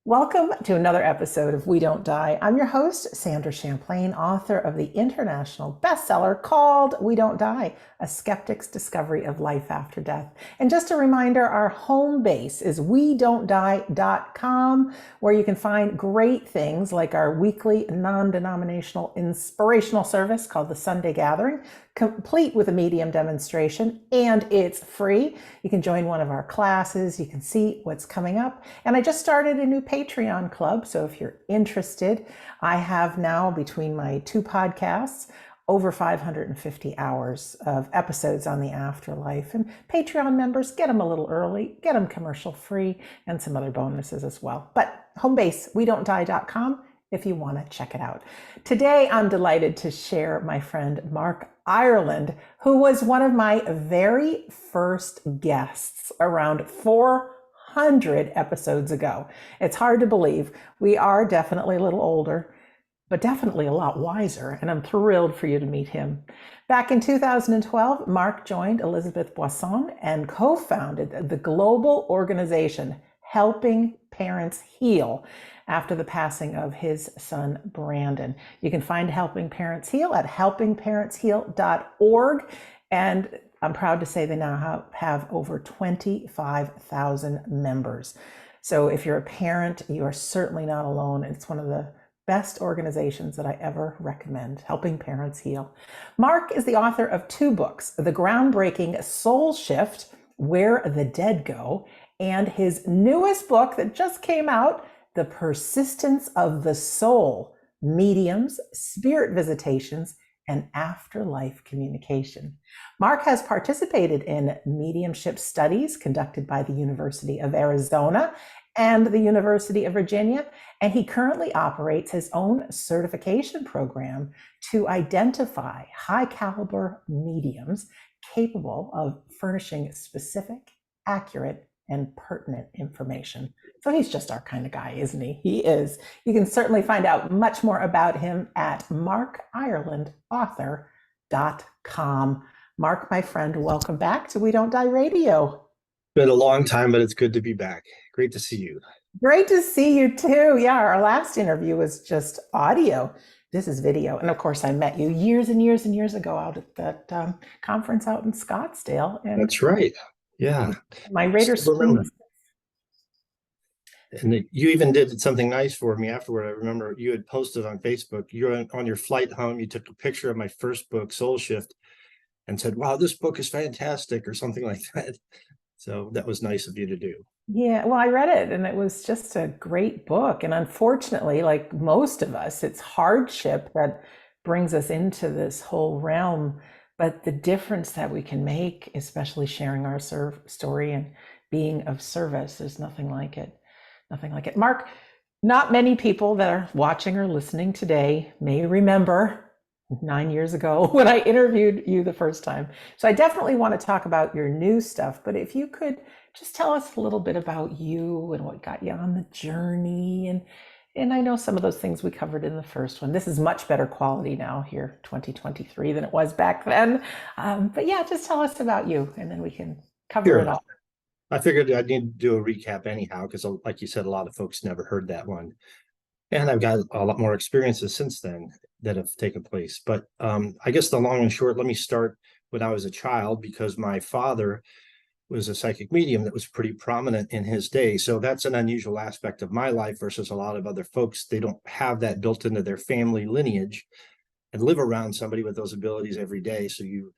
Welcome to another episode of We Don't Die. I'm your host, Sandra Champlain, author of the international bestseller called We Don't Die, A Skeptic's Discovery of Life After Death. And just a reminder, our home base is wedon'tdie.com, where you can find great things like our weekly non-denominational inspirational service called the Sunday Gathering, complete with a medium demonstration, and it's free. You can join one of our classes, you can see what's coming up. And I just started a new Patreon club, so if you're interested, I have now, between my two podcasts, over 550 hours of episodes on the afterlife. And Patreon members, get them a little early, get them commercial free, and some other bonuses as well. But home base, wedon'tdie.com, if you want to check it out. Today, I'm delighted to share my friend Mark Ireland, who was one of my very first guests around 400 episodes ago. It's hard to believe. We are definitely a little older, but definitely a lot wiser, and I'm thrilled for you to meet him. Back in 2012, Mark joined Elizabeth Boisson and co-founded the global organization Helping Parents Heal after the passing of his son, Brandon. You can find Helping Parents Heal at helpingparentsheal.org. And I'm proud to say they now have over 25,000 members. So if you're a parent, you are certainly not alone. It's one of the best organizations that I ever recommend, Helping Parents Heal. Mark is the author of two books, the groundbreaking Soul Shift, Where the Dead Go, and his newest book that just came out, The Persistence of the Soul, Mediums, Spirit Visitations, and Afterlife Communication. Mark has participated in mediumship studies conducted by the University of Arizona and the University of Virginia, and he currently operates his own certification program to identify high caliber mediums capable of furnishing specific, accurate, and pertinent information. So he's just our kind of guy, isn't he? He is. You can certainly find out much more about him at markirelandauthor.com. Mark, my friend, welcome back to We Don't Die Radio. Been a long time, but it's good to be back. Great to see you. Great to see you too. Yeah, our last interview was just audio. This is video. And of course, I met you years and years and years ago out at that conference out in Scottsdale. And that's right. Yeah. My radar screen was. And you even did something nice for me afterward. I remember you had posted on Facebook, you're on your flight home, you took a picture of my first book, Soul Shift, and said, wow, this book is fantastic, or something like that. So that was nice of you to do. Yeah, well, I read it and it was just a great book. And unfortunately, like most of us, it's hardship that brings us into this whole realm. But the difference that we can make, especially sharing our story and being of service, there's nothing like it. Nothing like it. Mark, not many people that are watching or listening today may remember 9 years ago when I interviewed you the first time. So I definitely want to talk about your new stuff, but if you could just tell us a little bit about you and what got you on the journey. And I know some of those things we covered in the first one. This is much better quality now here, 2023, than it was back then. But yeah, just tell us about you and then we can cover it all. I figured I'd need to do a recap anyhow, because like you said, a lot of folks never heard that one. And I've got a lot more experiences since then that have taken place. But I guess the long and short, let me start when I was a child, because my father was a psychic medium that was pretty prominent in his day. So that's an unusual aspect of my life versus a lot of other folks. They don't have that built into their family lineage and live around somebody with those abilities every day. So you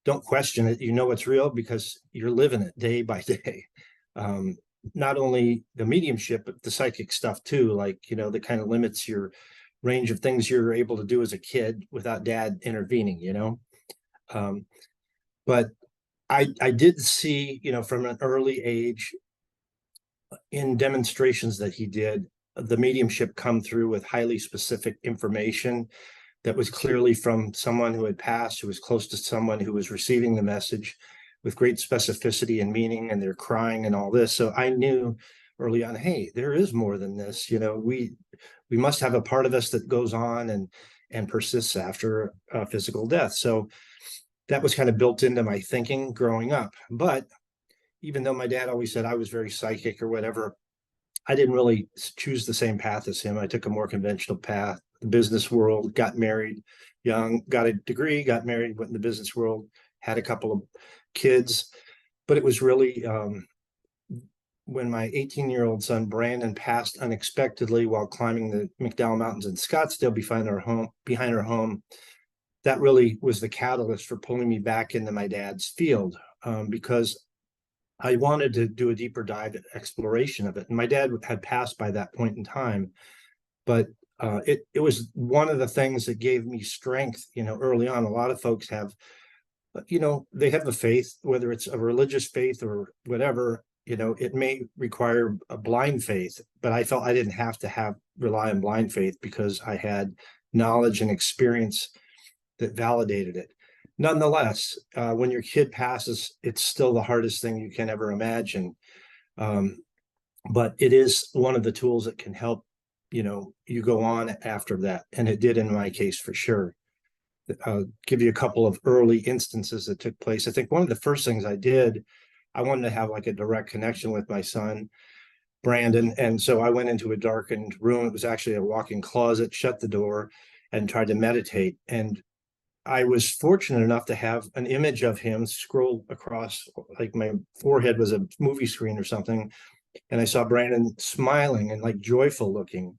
don't question it. You know it's real because you're living it day by day. Not only the mediumship, but the psychic stuff too, like, that kind of limits your range of things you're able to do as a kid without dad intervening, but I did see, from an early age in demonstrations that he did, the mediumship come through with highly specific information that was clearly from someone who had passed, who was close to someone who was receiving the message, with great specificity and meaning, and they're crying and all this. So I knew early on, hey, there is more than this. We must have a part of us that goes on and persists after physical death. So that was kind of built into my thinking growing up. But even though my dad always said I was very psychic or whatever, I didn't really choose the same path as him. I took a more conventional path, the business world, got married young, got a degree, got married, went in the business world, had a couple of kids. But it was really when my 18-year-old son Brandon passed unexpectedly while climbing the McDowell Mountains in Scottsdale behind our home, that really was the catalyst for pulling me back into my dad's field, because I wanted to do a deeper dive exploration of it. And my dad had passed by that point in time, but it was one of the things that gave me strength, early on. A lot of folks have, they have a faith, whether it's a religious faith or whatever, it may require a blind faith, but I felt I didn't have to rely on blind faith because I had knowledge and experience that validated it. Nonetheless, when your kid passes, it's still the hardest thing you can ever imagine. But it is one of the tools that can help, you go on after that. And it did in my case for sure. I'll give you a couple of early instances that took place. I think one of the first things I did, I wanted to have like a direct connection with my son, Brandon. And so I went into a darkened room. It was actually a walk-in closet, shut the door, and tried to meditate. And I was fortunate enough to have an image of him scroll across, like my forehead was a movie screen or something. And I saw Brandon smiling and like joyful looking.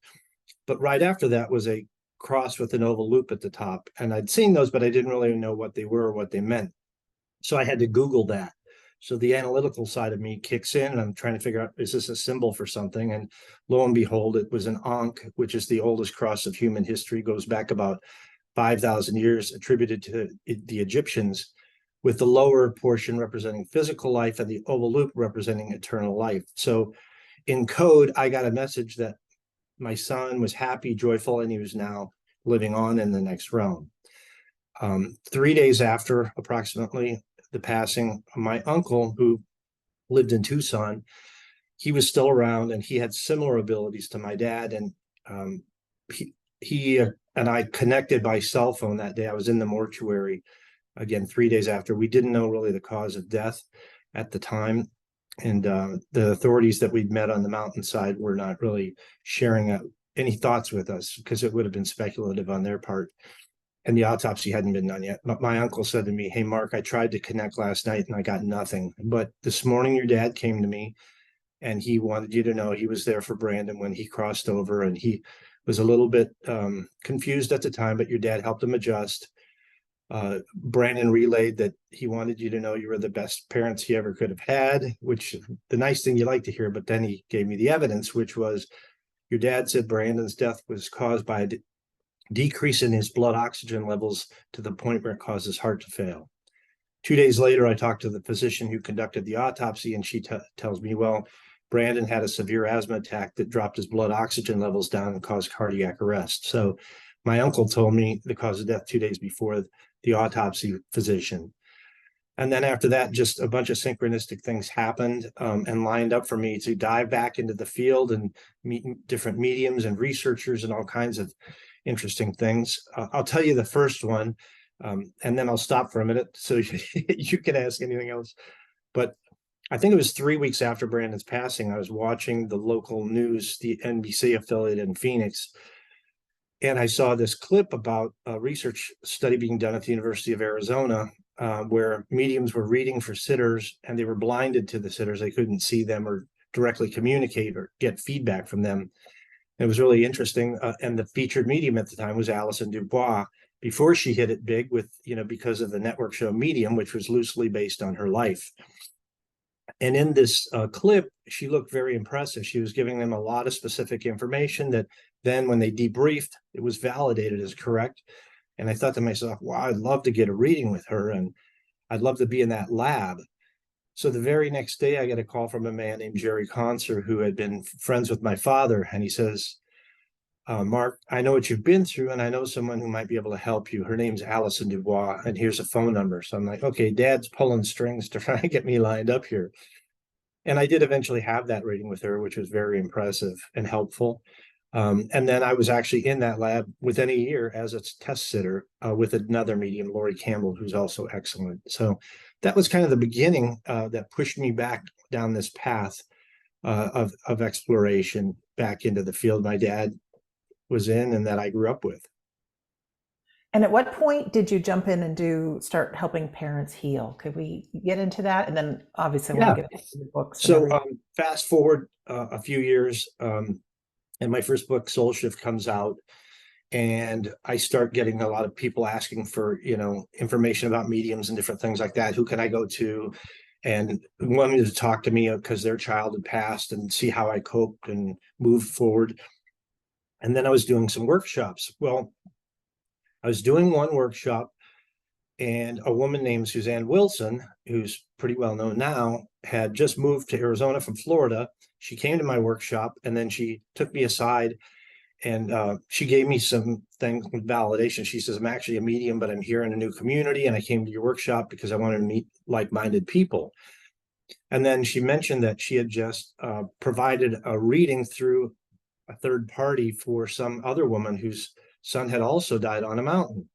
But right after that was a cross with an oval loop at the top. And I'd seen those, but I didn't really know what they were or what they meant. So I had to Google that. So the analytical side of me kicks in and I'm trying to figure out, is this a symbol for something? And lo and behold, it was an Ankh, which is the oldest cross of human history, goes back about 5,000 years, attributed to the Egyptians, with the lower portion representing physical life and the oval loop representing eternal life. So in code, I got a message that my son was happy, joyful, and he was now living on in the next realm. 3 days after approximately the passing, my uncle, who lived in Tucson, he was still around and he had similar abilities to my dad. And he and I connected by cell phone that day. I was in the mortuary again 3 days after. We didn't know really the cause of death at the time. And the authorities that we'd met on the mountainside were not really sharing any thoughts with us because it would have been speculative on their part. And the autopsy hadn't been done yet. But my uncle said to me, "Hey, Mark, I tried to connect last night and I got nothing. But this morning your dad came to me and he wanted you to know he was there for Brandon when he crossed over. And he was a little bit confused at the time, but your dad helped him adjust. Brandon relayed that he wanted you to know you were the best parents he ever could have had," which the nice thing you like to hear. But then he gave me the evidence, which was your dad said Brandon's death was caused by a decrease in his blood oxygen levels to the point where it caused his heart to fail. 2 days later, I talked to the physician who conducted the autopsy, and she tells me, well, Brandon had a severe asthma attack that dropped his blood oxygen levels down and caused cardiac arrest. So my uncle told me the cause of death 2 days before the autopsy physician. And then after that, just a bunch of synchronistic things happened and lined up for me to dive back into the field and meet different mediums and researchers and all kinds of interesting things. I'll tell you the first one, and then I'll stop for a minute so you can ask anything else. But I think it was 3 weeks after Brandon's passing, I was watching the local news, the NBC affiliate in Phoenix, and I saw this clip about a research study being done at the University of Arizona, where mediums were reading for sitters and they were blinded to the sitters. They couldn't see them or directly communicate or get feedback from them. It was really interesting. And the featured medium at the time was Alison Dubois, before she hit it big with, because of the network show Medium, which was loosely based on her life. And in this clip, she looked very impressive. She was giving them a lot of specific information that then when they debriefed, it was validated as correct. And I thought to myself, wow, I'd love to get a reading with her and I'd love to be in that lab. So the very next day, I get a call from a man named Jerry Conser, who had been friends with my father. And he says, Mark, I know what you've been through, and I know someone who might be able to help you. Her name's Alison Dubois, and here's a phone number. So I'm like, okay, Dad's pulling strings to try and get me lined up here. And I did eventually have that reading with her, which was very impressive and helpful. And then I was actually in that lab within a year as a test sitter with another medium, Lori Campbell, who's also excellent. So that was kind of the beginning that pushed me back down this path. of exploration back into the field my dad was in and that I grew up with. And at what point did you jump in and start helping parents heal? Could we get into that? And then obviously I want to Yeah. get into the books and So everything. fast forward a few years, and my first book, Soul Shift, comes out, and I start getting a lot of people asking for, information about mediums and different things like that. Who can I go to? And wanting to talk to me because their child had passed and see how I coped and moved forward. And then I was doing some workshops. Well, I was doing one workshop, and a woman named Suzanne Wilson, who's pretty well known now, had just moved to Arizona from Florida. She came to my workshop, and then she took me aside, and she gave me some things with validation. She says, I'm actually a medium, but I'm here in a new community, and I came to your workshop because I wanted to meet like-minded people. And then she mentioned that she had just provided a reading through a third party for some other woman whose son had also died on a mountain.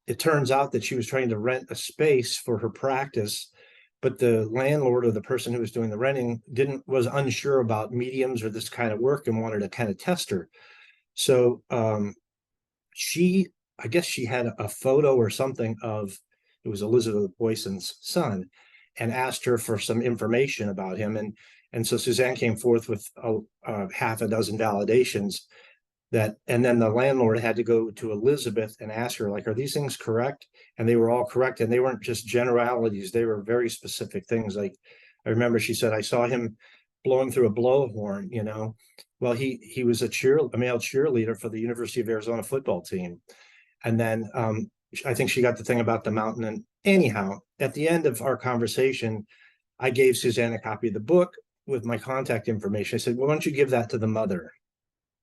It turns out that she was trying to rent a space for her practice, but the landlord or the person who was doing the renting was unsure about mediums or this kind of work and wanted to kind of test her. So I guess she had a photo or something of, it was Elizabeth Boyson's son, and asked her for some information about him. And so Suzanne came forth with half a dozen validations and then the landlord had to go to Elizabeth and ask her, like, are these things correct? And they were all correct. And they weren't just generalities. They were very specific things. Like, I remember she said, I saw him blowing through a blowhorn, Well, he was a male cheerleader for the University of Arizona football team. And then I think she got the thing about the mountain. And anyhow, at the end of our conversation, I gave Suzanne a copy of the book with my contact information. I said, well, why don't you give that to the mother?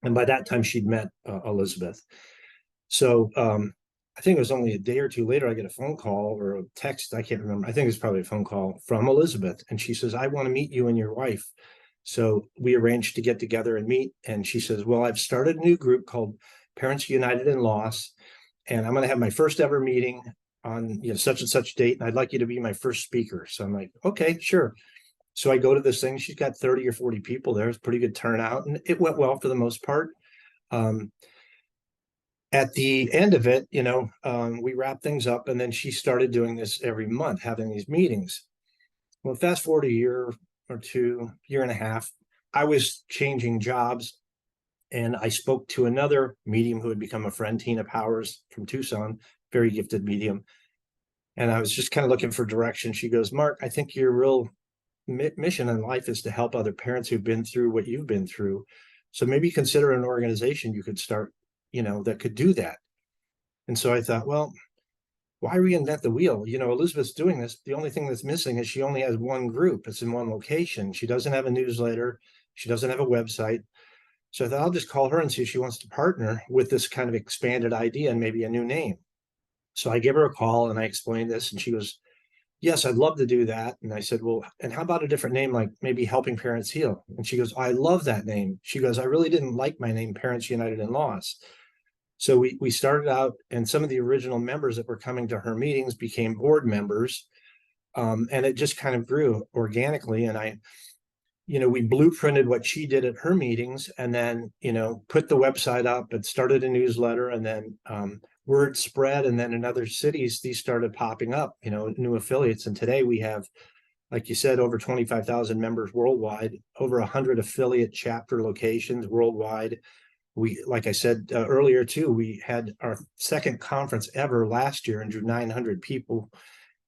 And by that time, she'd met Elizabeth. So I think it was only a day or two later, I get a phone call or a text. I can't remember. I think it was probably a phone call from Elizabeth. And she says, I want to meet you and your wife. So we arranged to get together and meet. And she says, well, I've started a new group called Parents United in Loss. And I'm going to have my first ever meeting on such and such date. And I'd like you to be my first speaker. So I'm like, okay, sure. So I go to this thing. She's got 30 or 40 people there. It's pretty good turnout, and it went well for the most part. At the end of it, we wrapped things up, and then she started doing this every month, having these meetings. Well, fast forward a year or two, year and a half, I was changing jobs, and I spoke to another medium who had become a friend, Tina Powers from Tucson, very gifted medium. And I was just kind of looking for direction. She goes, Mark, I think your real mission in life is to help other parents who've been through what you've been through. So maybe consider an organization you could start, that could do that. And so I thought, well, why reinvent the wheel? Elizabeth's doing this. The only thing that's missing is she only has one group. It's in one location. She doesn't have a newsletter. She doesn't have a website. So I thought I'll just call her and see if she wants to partner with this kind of expanded idea and maybe a new name. So I gave her a call and I explained this, and she goes, yes, I'd love to do that. And I said, well, and how about a different name, like maybe Helping Parents Heal? And she goes, I love that name. She goes, I really didn't like my name, Parents United in Loss. So we started out, and some of the original members that were coming to her meetings became board members. And it just kind of grew organically. And we blueprinted what she did at her meetings, and then, put the website up and started a newsletter, and then word spread. And then in other cities, these started popping up, new affiliates. And today we have, like you said, over 25,000 members worldwide, over 100 affiliate chapter locations worldwide. We, like I said earlier too, we had our second conference ever last year and drew 900 people.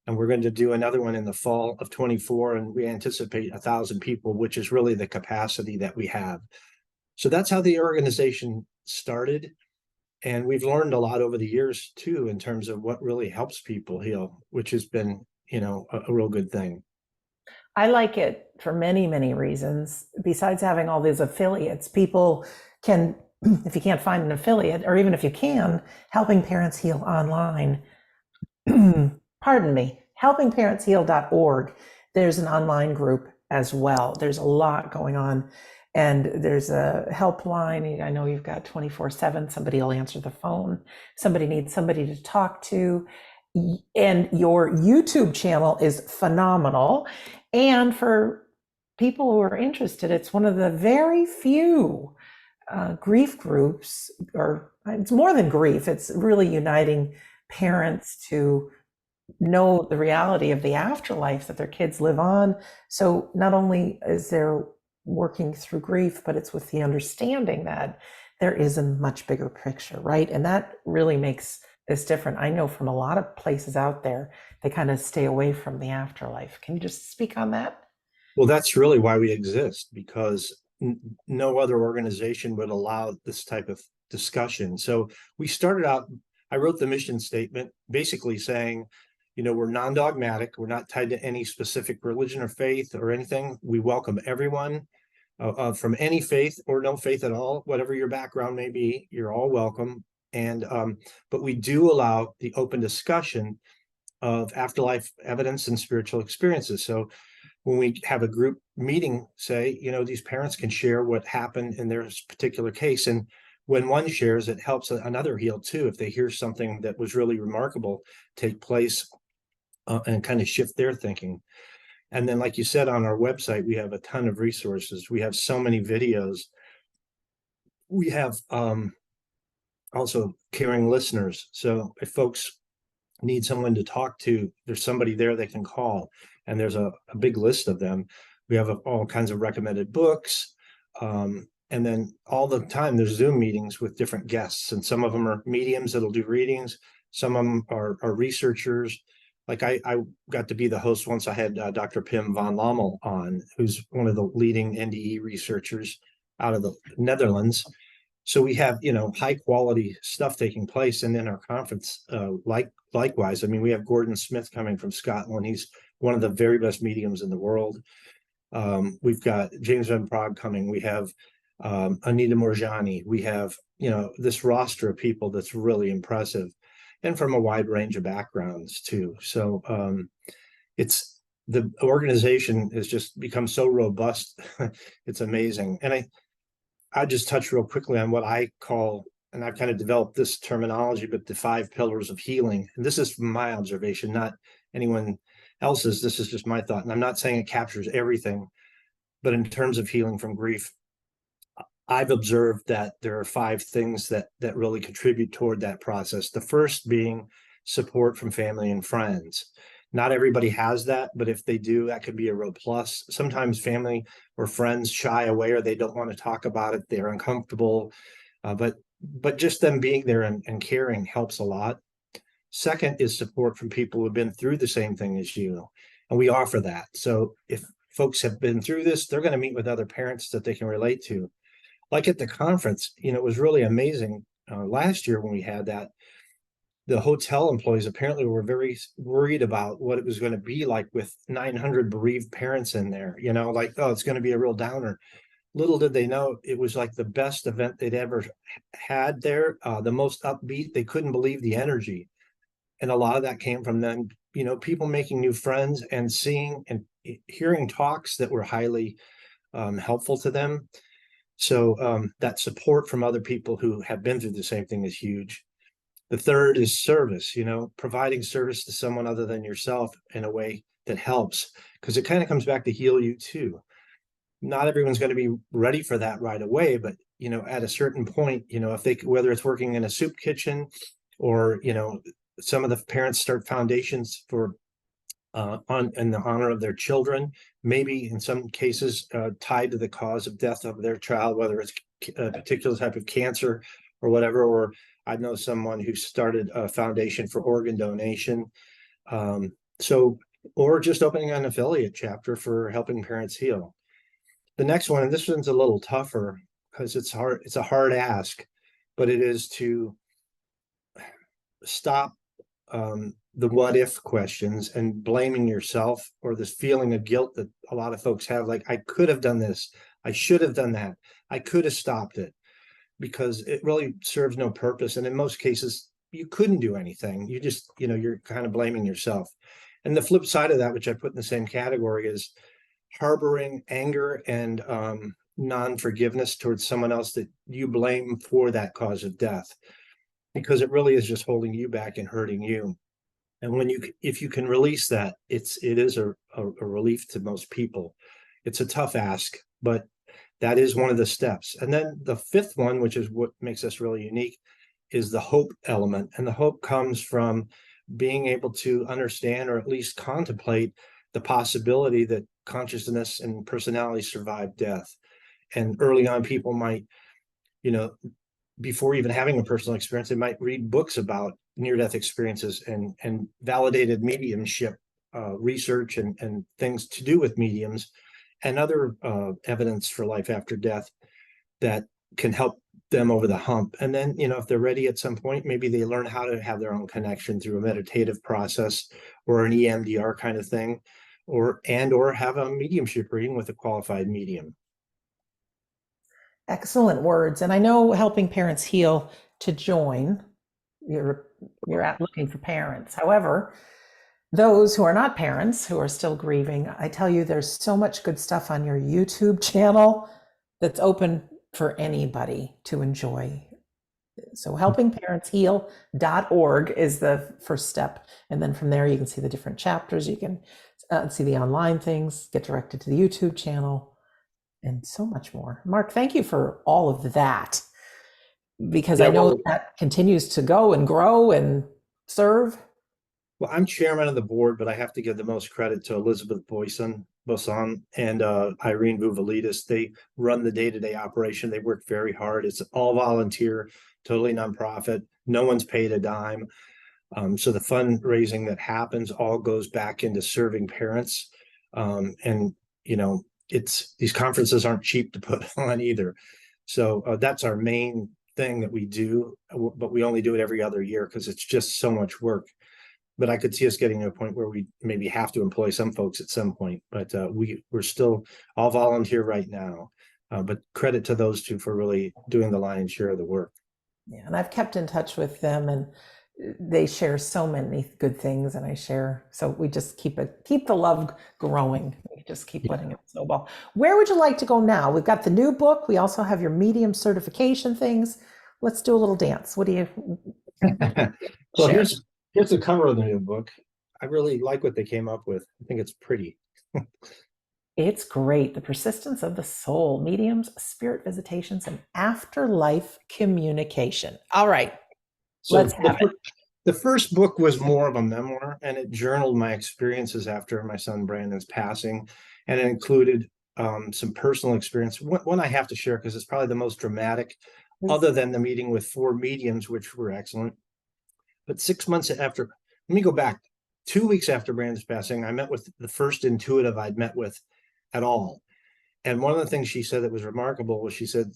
And we're going to do another one in the fall of 24. And we anticipate 1,000 people, which is really the capacity that we have. So that's how the organization started. And we've learned a lot over the years too, in terms of what really helps people heal, which has been, a real good thing. I like it for many, many reasons. Besides having all these affiliates, people can, if you can't find an affiliate, or even if you can, Helping Parents Heal online. Pardon me, helpingparentsheal.org. There's an online group as well. There's a lot going on. And there's a helpline. I know you've got 24/7. Somebody will answer the phone. Somebody needs somebody to talk to. And your YouTube channel is phenomenal. And for people who are interested, it's one of the very few grief groups, or it's more than grief, it's really uniting parents to know the reality of the afterlife, that their kids live on. So not only is there working through grief, but it's with the understanding that there is a much bigger picture, right? And that really makes this different. I know from a lot of places out there, they kind of stay away from the afterlife. Can you just speak on that? Well, that's really why we exist, because no other organization would allow this type of discussion. So we started out, I wrote the mission statement basically saying, we're non-dogmatic. We're not tied to any specific religion or faith or anything. We welcome everyone from any faith or no faith at all, whatever your background may be, you're all welcome. And but we do allow the open discussion of afterlife evidence and spiritual experiences. So when we have a group meeting, say, these parents can share what happened in their particular case. And when one shares, it helps another heal too. If they hear something that was really remarkable take place and kind of shift their thinking. And then, like you said, on our website, we have a ton of resources. We have so many videos. We have also caring listeners. So if folks need someone to talk to, there's somebody there they can call. And there's a big list of them. We have all kinds of recommended books. And then all the time there's Zoom meetings with different guests. And some of them are mediums that'll do readings. Some of them are researchers. Like I got to be the host once. I had Dr. Pim van Lommel on, who's one of the leading NDE researchers out of the Netherlands. So we have, high quality stuff taking place. And in our conference, likewise, I mean, we have Gordon Smith coming from Scotland. He's one of the very best mediums in the world. We've got James Van Prague coming. We have Anita Morjani. We have, this roster of people that's really impressive, and from a wide range of backgrounds too. So it's the organization has just become so robust. It's amazing. And I just touch real quickly on what I call, and I've kind of developed this terminology, but the 5 pillars of healing. And this is from my observation, not anyone else's. This is just my thought. And I'm not saying it captures everything, but in terms of healing from grief, I've observed that there are 5 things that really contribute toward that process. The first being support from family and friends. Not everybody has that, but if they do, that could be a real plus. Sometimes family or friends shy away, or they don't want to talk about it. They're uncomfortable, but just them being there and caring helps a lot. Second is support from people who have been through the same thing as you, and we offer that. So if folks have been through this, they're going to meet with other parents that they can relate to. Like at the conference, it was really amazing last year when we had that. The hotel employees apparently were very worried about what it was going to be like with 900 bereaved parents in there, like, oh, it's going to be a real downer. Little did they know it was like the best event they'd ever had there, the most upbeat. They couldn't believe the energy. And a lot of that came from them, people making new friends and seeing and hearing talks that were highly helpful to them. So that support from other people who have been through the same thing is huge. The third is service, providing service to someone other than yourself in a way that helps, because it kind of comes back to heal you too. Not everyone's going to be ready for that right away, but at a certain point, if they, whether it's working in a soup kitchen or some of the parents start foundations for in the honor of their children, maybe in some cases tied to the cause of death of their child, whether it's a particular type of cancer or whatever. Or I know someone who started a foundation for organ donation. Or just opening an affiliate chapter for helping parents heal. The next one, and this one's a little tougher because it's hard. It's a hard ask, but it is to stop the what if questions and blaming yourself, or this feeling of guilt that a lot of folks have, like, I could have done this, I should have done that, I could have stopped it, because it really serves no purpose. And in most cases, you couldn't do anything. You just, you're kind of blaming yourself. And the flip side of that, which I put in the same category, is harboring anger and non-forgiveness towards someone else that you blame for that cause of death, because it really is just holding you back and hurting you. And if you can release that, it is a relief to most people. It's a tough ask, but that is one of the steps. And then the fifth one, which is what makes us really unique, is the hope element. And the hope comes from being able to understand or at least contemplate the possibility that consciousness and personality survive death. And early on, people might, you know, before even having a personal experience, they might read books about near-death experiences and validated mediumship research and things to do with mediums and other evidence for life after death that can help them over the hump. And then, you know, if they're ready at some point, maybe they learn how to have their own connection through a meditative process or an EMDR kind of thing, or have a mediumship reading with a qualified medium. Excellent words. And I know Helping Parents Heal to join, you're looking for parents. However, those who are not parents, who are still grieving, I tell you, there's so much good stuff on your YouTube channel that's open for anybody to enjoy. So helpingparentsheal.org is the first step. And then from there, you can see the different chapters. You can see the online things, get directed to the YouTube channel, and so much more. Mark, thank you for all of that, because I know that continues to go and grow and serve. Well, I'm chairman of the board, but I have to give the most credit to Elizabeth Boyson and Irene Vuvalidis. They run the day-to-day operation. They work very hard. It's all volunteer, totally nonprofit. No one's paid a dime. So the fundraising that happens all goes back into serving parents. And, you know, these conferences aren't cheap to put on either. So that's our main thing that we do, but we only do it every other year because it's just so much work. But I could see us getting to a point where we maybe have to employ some folks at some point, but we're still all volunteer right now. But credit to those two for really doing the lion's share of the work. Yeah, and I've kept in touch with them, and they share so many good things, and I share. So we just keep the love growing. We just keep letting it snowball. Where would you like to go now? We've got the new book. We also have your medium certification things. Let's do a little dance. What do you? Well, here's the cover of the new book. I really like what they came up with. I think it's pretty. It's great. The Persistence of the Soul, Mediums, Spirit Visitations, and Afterlife Communication. All right. So let's have it. The first book was more of a memoir, and it journaled my experiences after my son Brandon's passing, and it included some personal experience. One I have to share because it's probably the most dramatic, other than the meeting with 4 mediums, which were excellent. But 6 months after, let me go back. 2 weeks after Brandon's passing, I met with the first intuitive I'd met with at all. And one of the things she said that was remarkable was she said,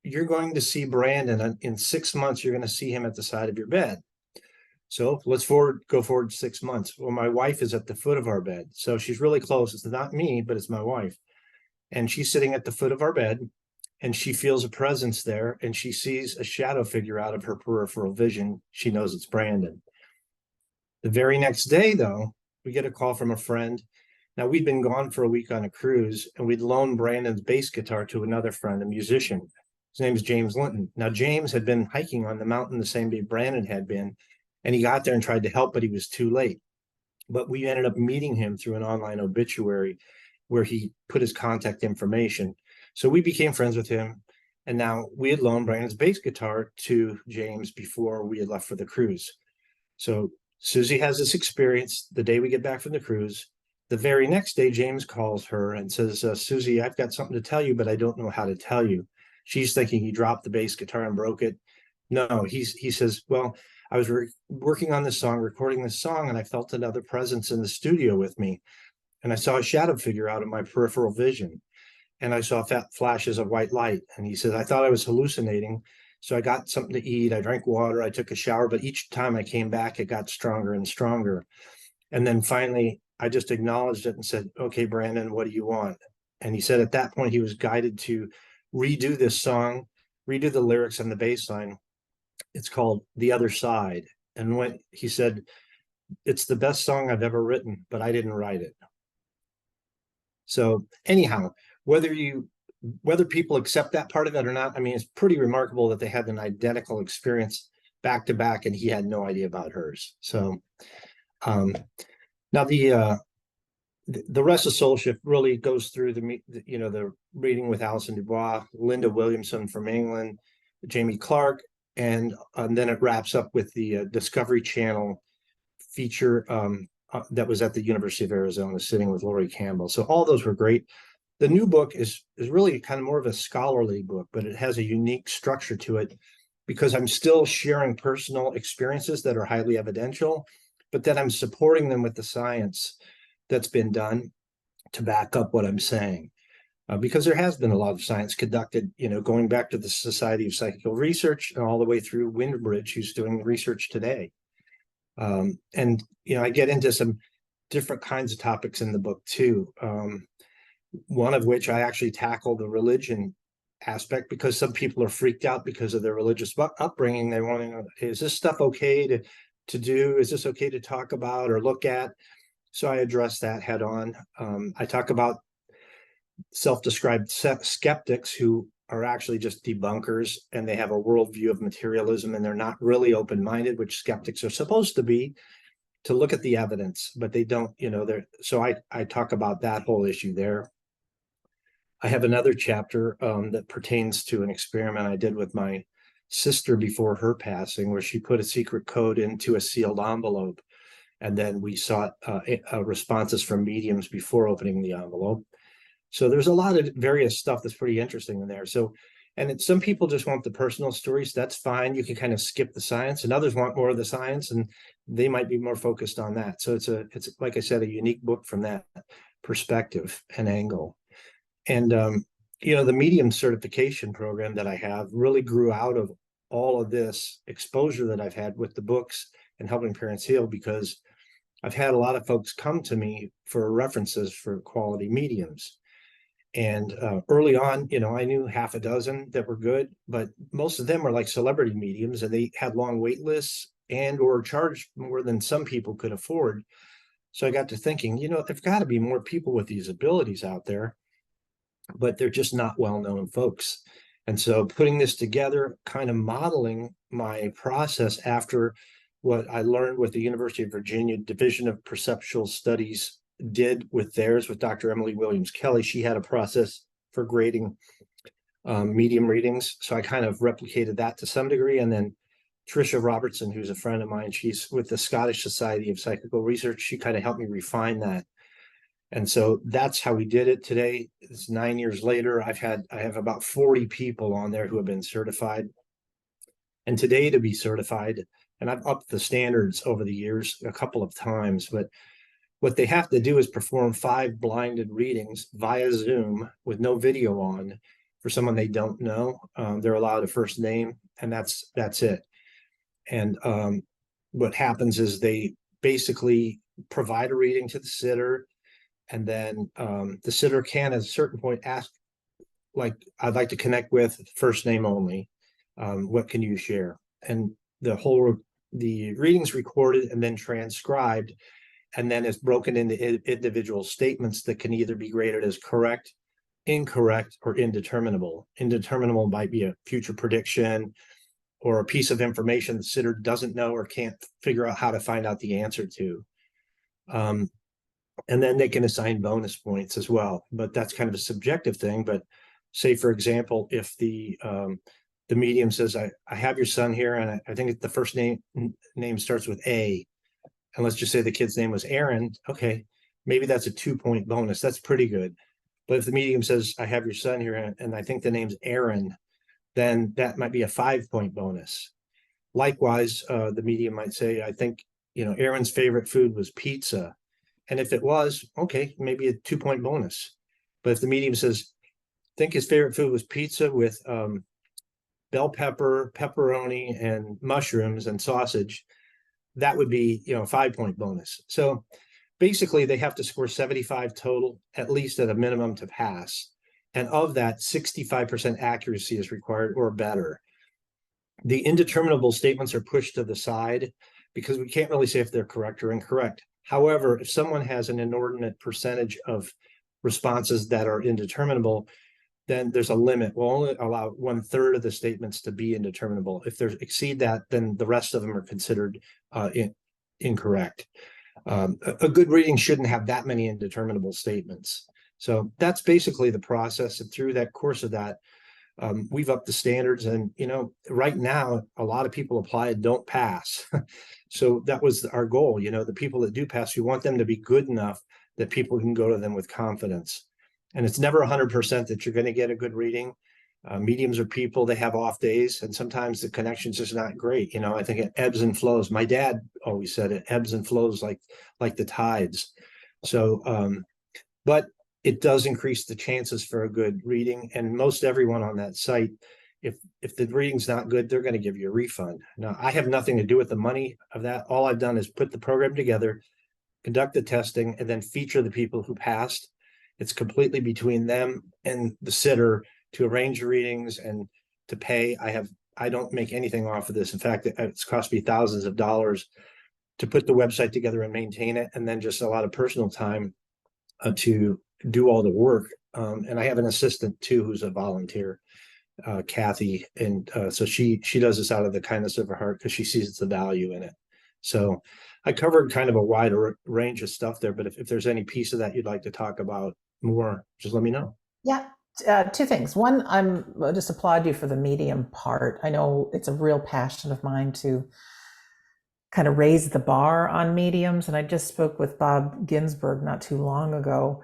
you're going to see Brandon in 6 months, you're going to see him at the side of your bed. So let's go forward 6 months. Well, my wife is at the foot of our bed. So she's really close. It's not me, but it's my wife. And she's sitting at the foot of our bed, and she feels a presence there, and she sees a shadow figure out of her peripheral vision. She knows it's Brandon. The very next day, though, we get a call from a friend. Now, we'd been gone for a week on a cruise, and we'd loaned Brandon's bass guitar to another friend, a musician. His name is James Linton. Now, James had been hiking on the mountain the same day Brandon had been, and he got there and tried to help, but he was too late. But we ended up meeting him through an online obituary where he put his contact information. So we became friends with him, and now we had loaned Brandon's bass guitar to James before we had left for the cruise. So Susie has this experience the day we get back from the cruise. The very next day, James calls her and says, Susie, I've got something to tell you, but I don't know how to tell you. She's thinking he dropped the bass guitar and broke it. No, he says, well, I was working on this song, recording this song, and I felt another presence in the studio with me. And I saw a shadow figure out of my peripheral vision. And I saw flashes of white light. And he said, I thought I was hallucinating. So I got something to eat. I drank water. I took a shower. But each time I came back, it got stronger and stronger. And then finally, I just acknowledged it and said, okay, Brandon, what do you want? And he said at that point, he was guided to redo this song, redo the lyrics and the bass line. It's called The Other Side. And when he said, it's the best song I've ever written, but I didn't write it. So anyhow, whether people accept that part of it or not, I mean, it's pretty remarkable that they had an identical experience back to back, and he had no idea about hers. So now the the rest of Soul Shift really goes through the reading with Alison Dubois, Linda Williamson from England, Jamie Clark, and then it wraps up with the Discovery Channel feature that was at the University of Arizona, sitting with Lori Campbell. So all those were great. The new book is really kind of more of a scholarly book, but it has a unique structure to it because I'm still sharing personal experiences that are highly evidential, but then I'm supporting them with the science that's been done to back up what I'm saying. Because there has been a lot of science conducted, going back to the Society of Psychical Research and all the way through Windbridge, who's doing research today. And I get into some different kinds of topics in the book too. One of which I actually tackle the religion aspect, because some people are freaked out because of their religious upbringing. They're wondering, is this stuff okay to do? Is this okay to talk about or look at? So I address that head on. I talk about self-described skeptics who are actually just debunkers, and they have a worldview of materialism, and they're not really open-minded, which skeptics are supposed to be, to look at the evidence, but they don't, so I talk about that whole issue there. I have another chapter that pertains to an experiment I did with my sister before her passing, where she put a secret code into a sealed envelope, and then we sought responses from mediums before opening the envelope. So there's a lot of various stuff that's pretty interesting in there. So, and some people just want the personal stories. That's fine. You can kind of skip the science, and others want more of the science, and they might be more focused on that. So it's like I said, a unique book from that perspective and angle. And the medium certification program that I have really grew out of all of this exposure that I've had with the books and helping parents heal, because I've had a lot of folks come to me for references for quality mediums. And early on, I knew half a dozen that were good, but most of them were like celebrity mediums, and they had long wait lists and or charged more than some people could afford. So I got to thinking, there's got to be more people with these abilities out there, but they're just not well-known folks. And so putting this together, kind of modeling my process after what I learned with the University of Virginia Division of Perceptual Studies did with theirs, with Dr. Emily Williams Kelly. She had a process for grading medium readings. So I kind of replicated that to some degree. And then Tricia Robertson, who's a friend of mine, she's with the Scottish Society of Psychical Research. She kind of helped me refine that. And so that's how we did it today. It's 9 years later. I have about 40 people on there who have been certified. And today, to be certified, and I've upped the standards over the years a couple of times, but what they have to do is perform 5 blinded readings via Zoom with no video on for someone they don't know. They're allowed a first name, and that's it. And what happens is they basically provide a reading to the sitter, and then the sitter can, at a certain point, ask, like, I'd like to connect with first name only. What can you share? And the reading's recorded and then transcribed, and then it's broken into individual statements that can either be graded as correct, incorrect, or indeterminable. Indeterminable might be a future prediction or a piece of information the sitter doesn't know or can't figure out how to find out the answer to. And then they can assign bonus points as well, but that's kind of a subjective thing. But say, for example, if the medium says, I have your son here, and I think the first name starts with A, and let's just say the kid's name was Aaron. Okay, maybe that's a 2-point bonus. That's pretty good. But if the medium says, I have your son here, and I think the name's Aaron, then that might be a 5-point bonus. Likewise, the medium might say, I think, Aaron's favorite food was pizza. And if it was, okay, maybe a 2-point bonus. But if the medium says, I think his favorite food was pizza with bell pepper, pepperoni, and mushrooms and sausage, that would be, a 5-point bonus. So basically they have to score 75 total, at least at a minimum, to pass. And of that, 65% accuracy is required or better. The indeterminable statements are pushed to the side because we can't really say if they're correct or incorrect. However, if someone has an inordinate percentage of responses that are indeterminable, then there's a limit. We'll only allow 1/3 of the statements to be indeterminable. If they exceed that, then the rest of them are considered incorrect. A good reading shouldn't have that many indeterminable statements. So that's basically the process. And through that course of that, we've upped the standards. And, right now, a lot of people apply and don't pass. So that was our goal. The people that do pass, we want them to be good enough that people can go to them with confidence. And it's never 100% that you're going to get a good reading. Mediums are people, they have off days, and sometimes the connection's just not great. I think it ebbs and flows. My dad always said it ebbs and flows like the tides. So, but it does increase the chances for a good reading. And most everyone on that site, if the reading's not good, they're going to give you a refund. Now, I have nothing to do with the money of that. All I've done is put the program together, conduct the testing, and then feature the people who passed. It's completely between them and the sitter to arrange the readings and to pay. I don't make anything off of this. In fact, it's cost me thousands of dollars to put the website together and maintain it, and then just a lot of personal time to do all the work. And I have an assistant too, who's a volunteer, Kathy. And so she does this out of the kindness of her heart because she sees the value in it. So I covered kind of a wide range of stuff there, but if there's any piece of that you'd like to talk about more, just let me know. Yeah. Two things. One, I just applaud you for the medium part. I know it's a real passion of mine to kind of raise the bar on mediums. And I just spoke with Bob Ginsberg not too long ago,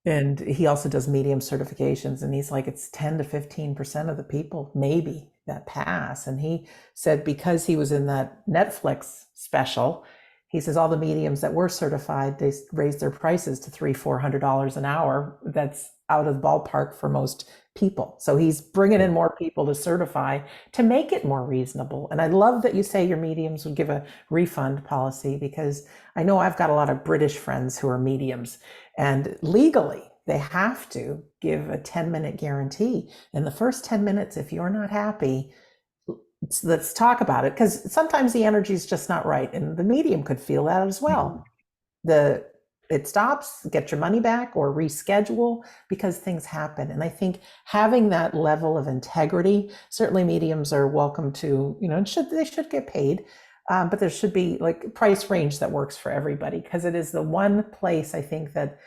and he also does medium certifications. And he's like, it's 10 to 15% of the people maybe that pass. And he said, because he was in that Netflix special, he says all the mediums that were certified, they raised their prices to $300-400 an hour. That's out of the ballpark for most people. So he's bringing in more people to certify to make it more reasonable. And I love that you say your mediums would give a refund policy, because I know I've got a lot of British friends who are mediums, and legally they have to give a 10-minute guarantee. In the first 10 minutes, if you're not happy, let's talk about it, because sometimes the energy is just not right, and the medium could feel that as well. It stops, get your money back, or reschedule, because things happen. And I think having that level of integrity, certainly mediums are welcome to, they should get paid, but there should be like price range that works for everybody, because it is the one place I think that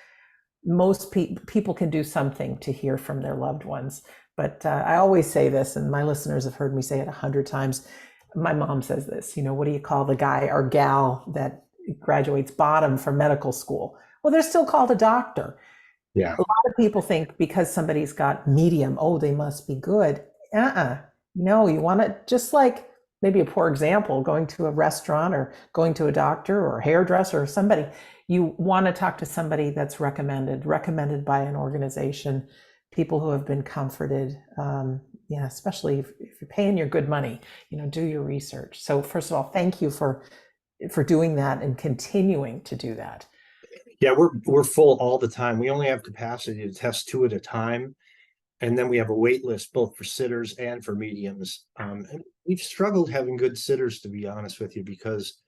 most people can do something to hear from their loved ones. But I always say this, and my listeners have heard me say it 100 times. My mom says this, what do you call the guy or gal that graduates bottom from medical school? Well, they're still called a doctor. Yeah. A lot of people think because somebody's got medium, oh, they must be good. No, you want to, just like maybe a poor example, going to a restaurant or going to a doctor or a hairdresser or somebody, you want to talk to somebody that's recommended by an organization, people who have been comforted. Especially if you're paying your good money, do your research. So first of all, thank you for doing that and continuing to do that. Yeah, we're full all the time. We only have capacity to test 2 at a time. And then we have a wait list both for sitters and for mediums. And we've struggled having good sitters, to be honest with you, because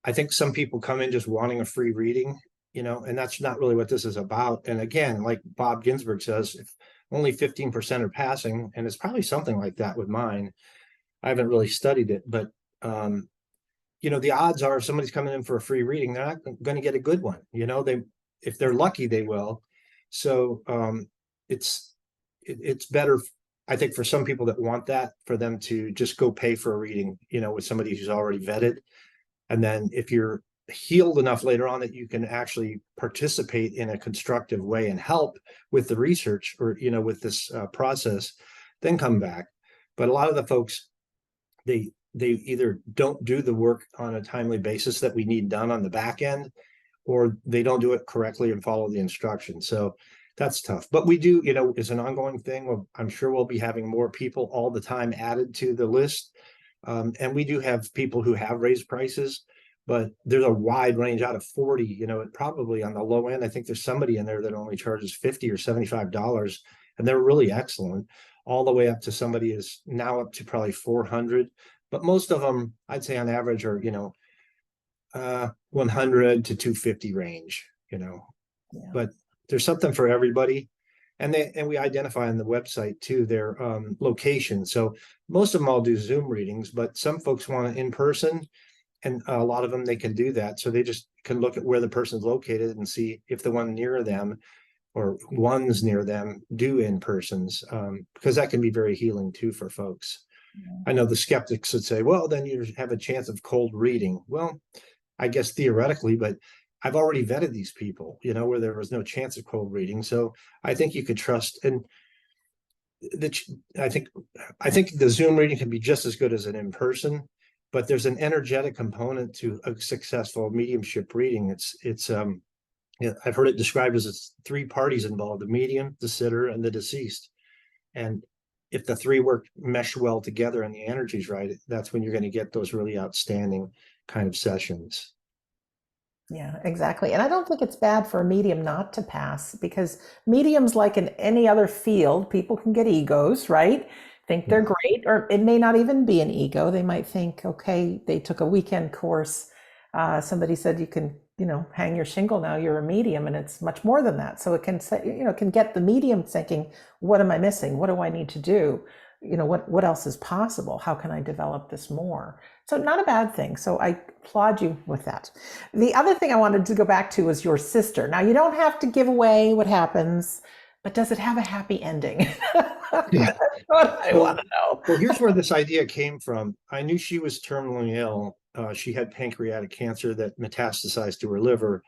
I think some people come in just wanting a free reading, and that's not really what this is about. And again, like Bob Ginsberg says, if only 15% are passing, and it's probably something like that with mine. I haven't really studied it, but the odds are if somebody's coming in for a free reading, they're not going to get a good one. If they're lucky, they will. So it's better, I think, for some people that want that, for them to just go pay for a reading, with somebody who's already vetted. And then if you're healed enough later on that you can actually participate in a constructive way and help with the research or, with this process, then come back. But a lot of the folks, they either don't do the work on a timely basis that we need done on the back end, or they don't do it correctly and follow the instructions. So that's tough. But we do, it's an ongoing thing. I'm sure we'll be having more people all the time added to the list. And we do have people who have raised prices, but there's a wide range out of 40, probably on the low end. I think there's somebody in there that only charges $50 or $75, and they're really excellent, all the way up to somebody is now up to probably 400. But most of them, I'd say on average, are 100 to 250 range. Yeah. But there's something for everybody, and we identify on the website too their location. So most of them all do Zoom readings, but some folks want it in person, And a lot of them, they can do that. So they just can look at where the person's located and see if the one near them or ones near them do in-persons, because that can be very healing too for folks. I know the skeptics would say, well, then you have a chance of cold reading. Well, I guess theoretically, but I've already vetted these people, where there was no chance of cold reading. So I think you could trust. And the, I think the Zoom reading can be just as good as an in-person, but there's an energetic component to a successful mediumship reading. I've heard it described as it's three parties involved: the medium, the sitter, and the deceased. And if the three mesh well together and the energy's right, that's when you're going to get those really outstanding kind of sessions. Yeah, exactly. And I don't think it's bad for a medium not to pass, because mediums, like in any other field, people can get egos, right? Think they're Yeah. great, or it may not even be an ego. They might think, okay, they took a weekend course. Somebody said you can, hang your shingle now, you're a medium, and it's much more than that. So it can say, can get the medium thinking, what am I missing? What do I need to do? What else is possible? How can I develop this more? So not a bad thing. So I applaud you with that. The other thing I wanted to go back to was your sister. Now, you don't have to give away what happens, but does it have a happy ending? Yeah. That's what I want to know. Well, here's where this idea came from. I knew she was terminally ill. She had pancreatic cancer that metastasized to her liver.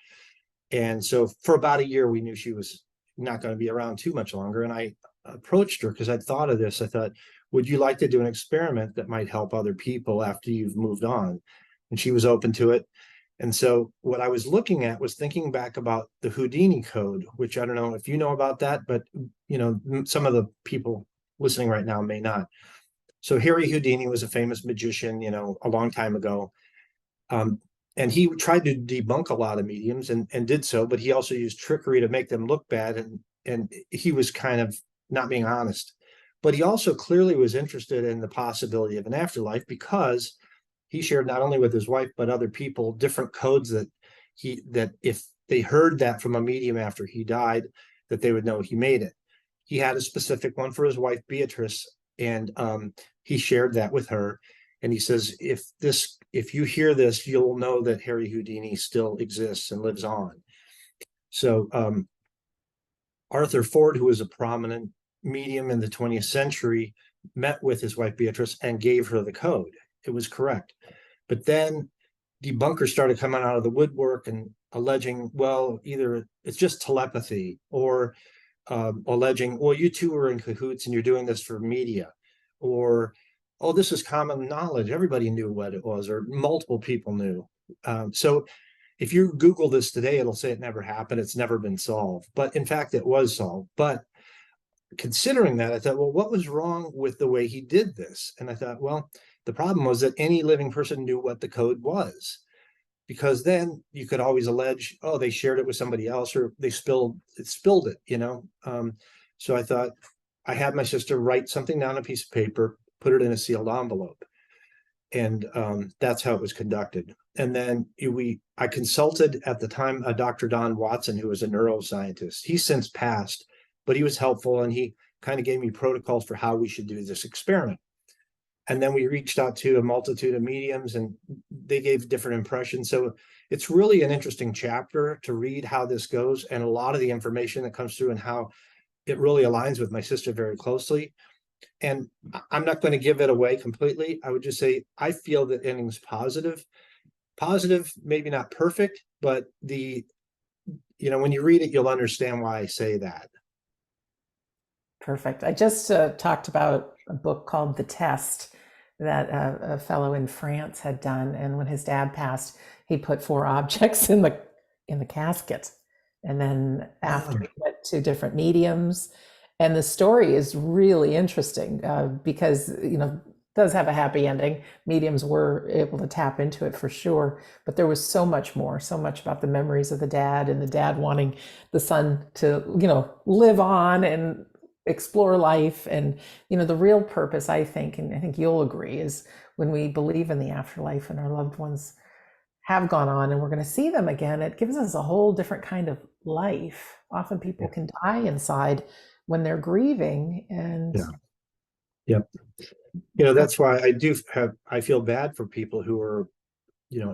And so for about a year, we knew she was not going to be around too much longer. And I approached her because I'd thought of this. I thought, would you like to do an experiment that might help other people after you've moved on? And she was open to it. And so what I was looking at was thinking back about the Houdini code, which I don't know if you know about that, but some of the people listening right now may not. So Harry Houdini was a famous magician, a long time ago. And he tried to debunk a lot of mediums and did so, but he also used trickery to make them look bad. And he was kind of not being honest. But he also clearly was interested in the possibility of an afterlife, because he shared not only with his wife, but other people, different codes that if they heard that from a medium after he died, that they would know he made it. He had a specific one for his wife, Beatrice, and he shared that with her. And he says, if you hear this, you'll know that Harry Houdini still exists and lives on. So Arthur Ford, who was a prominent medium in the 20th century, met with his wife Beatrice and gave her the code. It was correct. But then debunkers started coming out of the woodwork and alleging, well, either it's just telepathy, or alleging, well, you two are in cahoots and you're doing this for media, or, oh, this is common knowledge. Everybody knew what it was, or multiple people knew. So if you Google this today, it'll say it never happened. It's never been solved. But in fact, it was solved. But considering that, I thought, well, what was wrong with the way he did this? And I thought, well, the problem was that any living person knew what the code was, because then you could always allege, oh, they shared it with somebody else, or they spilled it. So I thought, I had my sister write something down on a piece of paper, put it in a sealed envelope. And that's how it was conducted. And then I consulted at the time Dr. Don Watson, who was a neuroscientist. He's since passed, but he was helpful, and he kind of gave me protocols for how we should do this experiment. And then we reached out to a multitude of mediums, and they gave different impressions. So it's really an interesting chapter to read how this goes, and a lot of the information that comes through and how it really aligns with my sister very closely. And I'm not going to give it away completely. I would just say I feel the ending's positive. Positive, maybe not perfect, but when you read it, you'll understand why I say that. Perfect. I just talked about a book called The Test that a fellow in France had done, and when his dad passed, he put 4 objects in the casket, and then after he went to different mediums. And the story is really interesting because does have a happy ending. Mediums were able to tap into it for sure, but there was so much more, so much about the memories of the dad, and the dad wanting the son to live on and explore life. And the real purpose, I think, and I think you'll agree, is when we believe in the afterlife and our loved ones have gone on and we're going to see them again, it gives us a whole different kind of life. Often people can die inside when they're grieving. And Yep. That's why I feel bad for people who are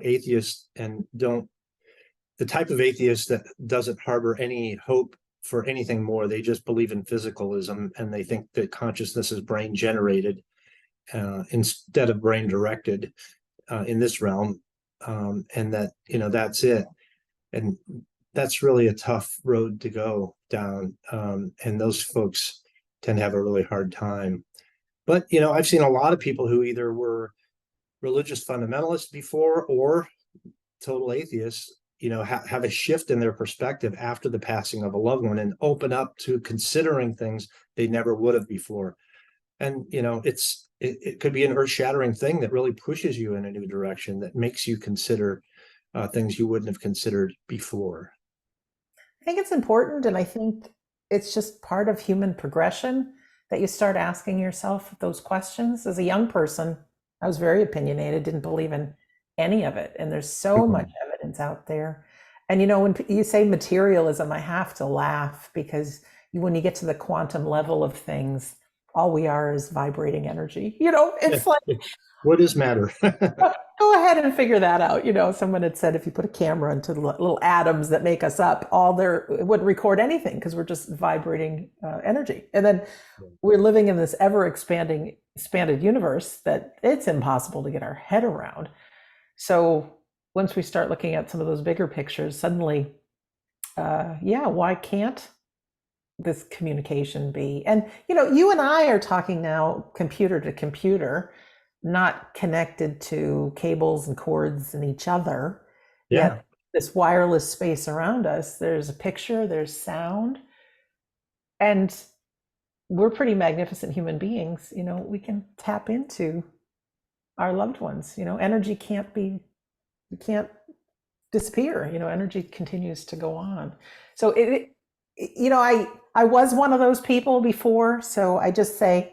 atheists and don't, the type of atheist that doesn't harbor any hope for anything more. They just believe in physicalism, and they think that consciousness is brain generated instead of brain directed in this realm, and that that's it. And that's really a tough road to go down, and those folks tend to have a really hard time. But I've seen a lot of people who either were religious fundamentalists before or total atheists, have a shift in their perspective after the passing of a loved one and open up to considering things they never would have before. And it could be an earth-shattering thing that really pushes you in a new direction, that makes you consider things you wouldn't have considered before. I think it's important, and I think it's just part of human progression that you start asking yourself those questions. As a young person, I was very opinionated, didn't believe in any of it, and there's so much evidence out there. And when you say materialism, I have to laugh, because when you get to the quantum level of things, all we are is vibrating energy. It's like, what is matter? go ahead and figure that out. Someone had said if you put a camera into the little atoms that make us up, it wouldn't record anything, because we're just vibrating energy. And then we're living in this ever expanded universe that it's impossible to get our head around. So once we start looking at some of those bigger pictures, suddenly, why can't this communication be? And you and I are talking now computer to computer, not connected to cables and cords and each other. Yeah. Yet this wireless space around us, there's a picture, there's sound, and we're pretty magnificent human beings. We can tap into our loved ones. Energy can't disappear. Energy continues to go on. So I was one of those people before. So I just say,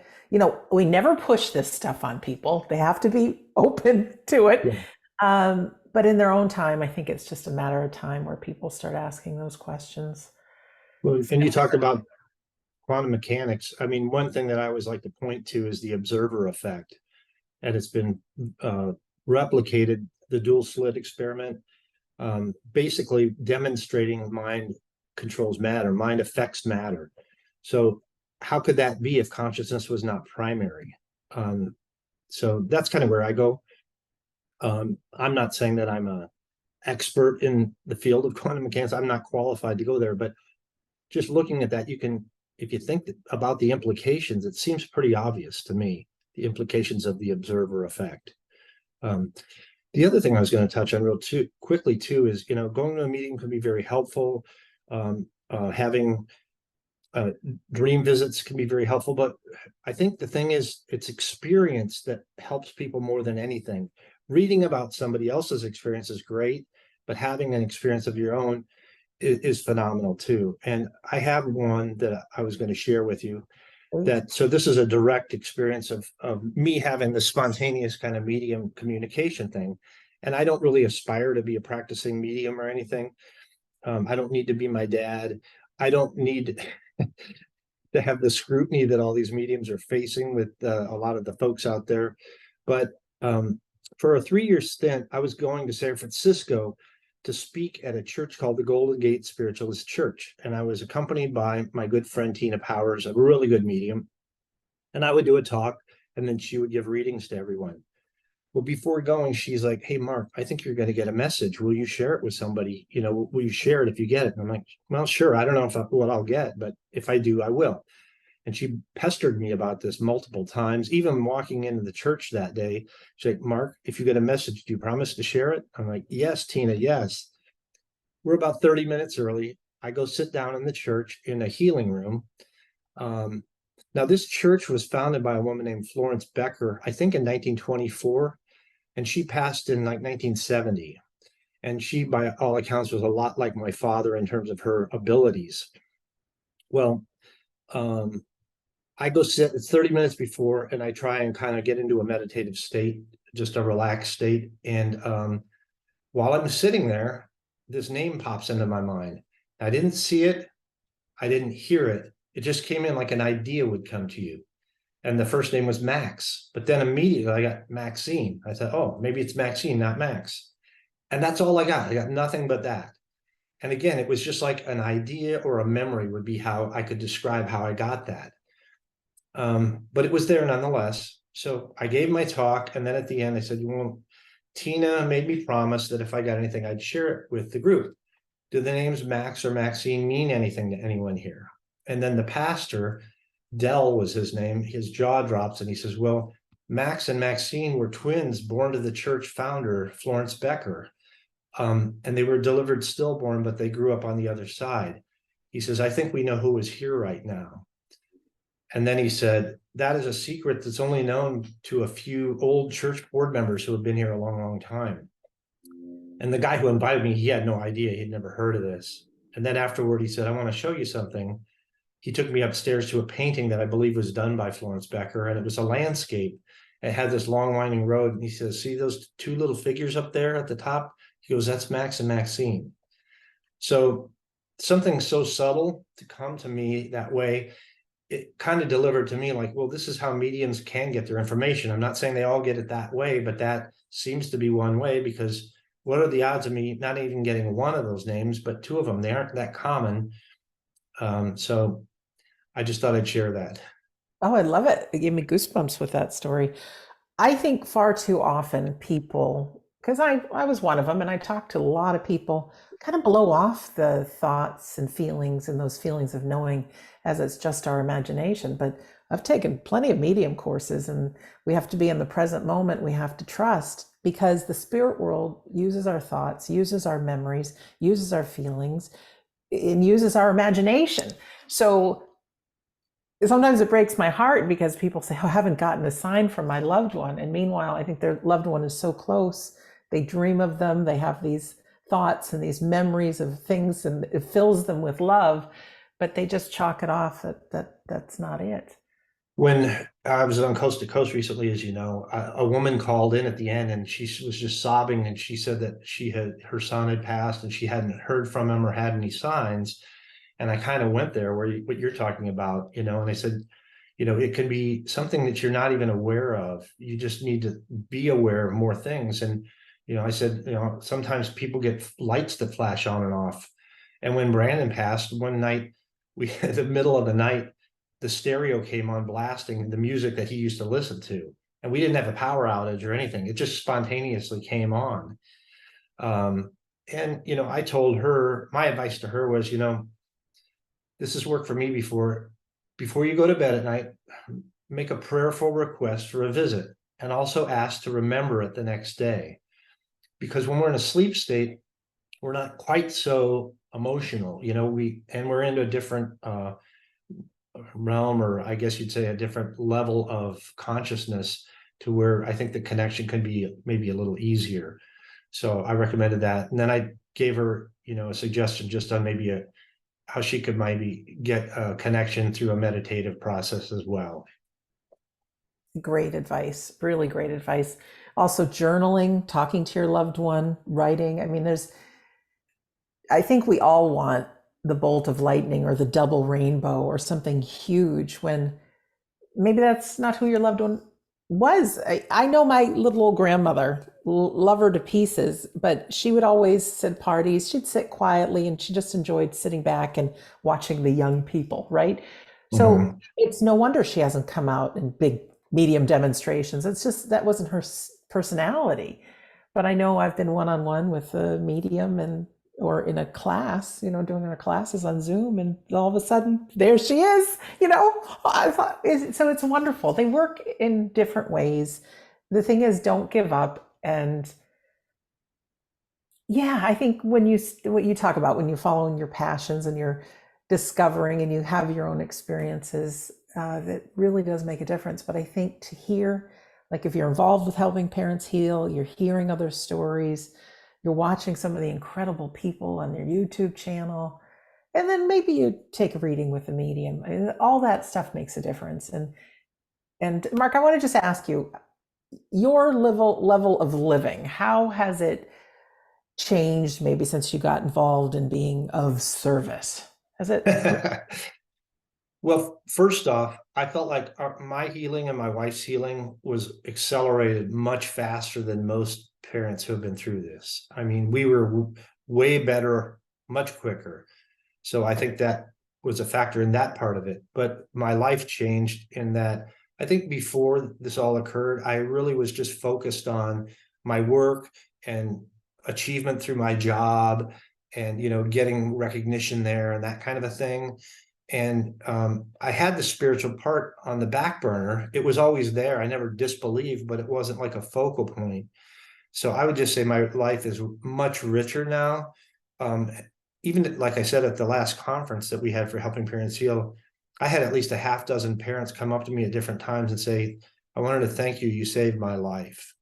we never push this stuff on people. They have to be open to it. Yeah. But in their own time, I think it's just a matter of time where people start asking those questions. Well, and you talk about quantum mechanics. I mean, one thing that I always like to point to is the observer effect. And it's been replicated, the dual slit experiment, basically demonstrating mind controls matter, mind affects matter. So how could that be if consciousness was not primary? So that's kind of where I go. I'm not saying that I'm an expert in the field of quantum mechanics. I'm not qualified to go there, but just looking at that, if you think about the implications, it seems pretty obvious to me, the implications of the observer effect. The other thing I was going to touch on real quickly too is, going to a meeting can be very helpful. Having dream visits can be very helpful, but I think the thing is, it's experience that helps people more than anything. Reading about somebody else's experience is great, but having an experience of your own is phenomenal too. And I have one that I was going to share with you. So this is a direct experience of me having the spontaneous kind of medium communication thing. And I don't really aspire to be a practicing medium or anything. I don't need to be my dad. I don't need to have the scrutiny that all these mediums are facing with a lot of the folks out there. But for a 3-year stint, I was going to San Francisco to speak at a church called the Golden Gate Spiritualist Church. And I was accompanied by my good friend, Tina Powers, a really good medium. And I would do a talk, and then she would give readings to everyone. Well, before going, she's like, "Hey, Mark, I think you're going to get a message. Will you share it with somebody? Will you share it if you get it?" And I'm like, "Well, sure. I don't know what I'll get, but if I do, I will." And she pestered me about this multiple times, even walking into the church that day. She's like, "Mark, if you get a message, do you promise to share it?" I'm like, "Yes, Tina, yes." We're about 30 minutes early. I go sit down in the church in a healing room. Now, this church was founded by a woman named Florence Becker, I think in 1924, and she passed in like 1970. And she, by all accounts, was a lot like my father in terms of her abilities. Well, I go sit, it's 30 minutes before, and I try and kind of get into a meditative state, just a relaxed state. And while I'm sitting there, this name pops into my mind. I didn't see it. I didn't hear it. It just came in like an idea would come to you. And the first name was Max. But then immediately I got Maxine. I thought, oh, maybe it's Maxine, not Max. And that's all I got. I got nothing but that. And again, it was just like an idea or a memory would be how I could describe how I got that. But it was there nonetheless. So I gave my talk, and then at the end, I said, Tina made me promise that if I got anything, I'd share it with the group. Do the names Max or Maxine mean anything to anyone here? And then the pastor, Dell was his name, his jaw drops and he says, well, Max and Maxine were twins born to the church founder, Florence Becker. And they were delivered stillborn, but they grew up on the other side. He says, I think we know who is here right now. And then he said, that is a secret that's only known to a few old church board members who have been here a long, long time. And the guy who invited me, he had no idea. He'd never heard of this. And then afterward, he said, I want to show you something. He took me upstairs to a painting that I believe was done by Florence Becker, and it was a landscape. It had this long winding road. And he says, see those two little figures up there at the top? He goes, that's Max and Maxine. So something so subtle to come to me that way, it kind of delivered to me like, well, this is how mediums can get their information. I'm not saying they all get it that way, but that seems to be one way, because what are the odds of me not even getting one of those names, but two of them? They aren't that common. So I just thought I'd share that. Oh, I love it. It gave me goosebumps with that story. I think far too often people, because I was one of them, and I talked to a lot of people, kind of blow off the thoughts and those feelings of knowing as it's just our imagination. But I've taken plenty of medium courses, and we have to be in the present moment. We have to trust, because the spirit world uses our thoughts, uses our memories, uses our feelings, and uses our imagination. So sometimes it breaks my heart because people say, oh, I haven't gotten a sign from my loved one. And meanwhile, I think their loved one is so close. They dream of them. They have these thoughts and these memories of things, and it fills them with love, but they just chalk it off that's not it. When I was on Coast to Coast recently, as you know, a woman called in at the end, and she was just sobbing, and she said that her son had passed and she hadn't heard from him or had any signs. And I kind of went there where what you're talking about, and I said, it can be something that you're not even aware of. You just need to be aware of more things. And, I said, sometimes people get lights that flash on and off. And when Brandon passed one night, in the middle of the night, the stereo came on blasting the music that he used to listen to. And we didn't have a power outage or anything. It just spontaneously came on. And, I told her, my advice to her was, this has worked for me before. Before you go to bed at night, make a prayerful request for a visit, and also ask to remember it the next day. Because when we're in a sleep state, we're not quite so emotional, we're into a different realm, or I guess you'd say a different level of consciousness, to where I think the connection can be maybe a little easier. So I recommended that. And then I gave her, a suggestion just on maybe how she could maybe get a connection through a meditative process as well. Great advice, really great advice. Also, journaling, talking to your loved one, writing. I mean, I think we all want the bolt of lightning or the double rainbow or something huge, when maybe that's not who your loved one was. I know my little old grandmother, love her to pieces, but she would always sit parties. She'd sit quietly, and she just enjoyed sitting back and watching the young people, right? So it's no wonder she hasn't come out in big medium demonstrations. It's just that wasn't her personality. But I know I've been one-on-one with a medium, or in a class, doing our classes on Zoom, and all of a sudden there she is, so it's wonderful. They work in different ways. The thing is, don't give up. And yeah, I think what you talk about, when you're following your passions and you're discovering and you have your own experiences, that really does make a difference. But I think to hear, like, if you're involved with helping parents heal, you're hearing other stories, you're watching some of the incredible people on their YouTube channel, and then maybe you take a reading with a medium. And all that stuff makes a difference. And Mark, I want to just ask you, your level of living, how has it changed maybe since you got involved in being of service? Has it? Well, first off, I felt like my healing and my wife's healing was accelerated much faster than most parents who have been through this. I mean, we were way better, much quicker. So I think that was a factor in that part of it. But my life changed in that I think before this all occurred, I really was just focused on my work and achievement through my job and, getting recognition there and that kind of a thing. And I had the spiritual part on the back burner. It was always there. I never disbelieved, but it wasn't like a focal point. So I would just say my life is much richer now. Even like I said, at the last conference that we had for Helping Parents Heal, I had at least a half dozen parents come up to me at different times and say, I wanted to thank you. You saved my life.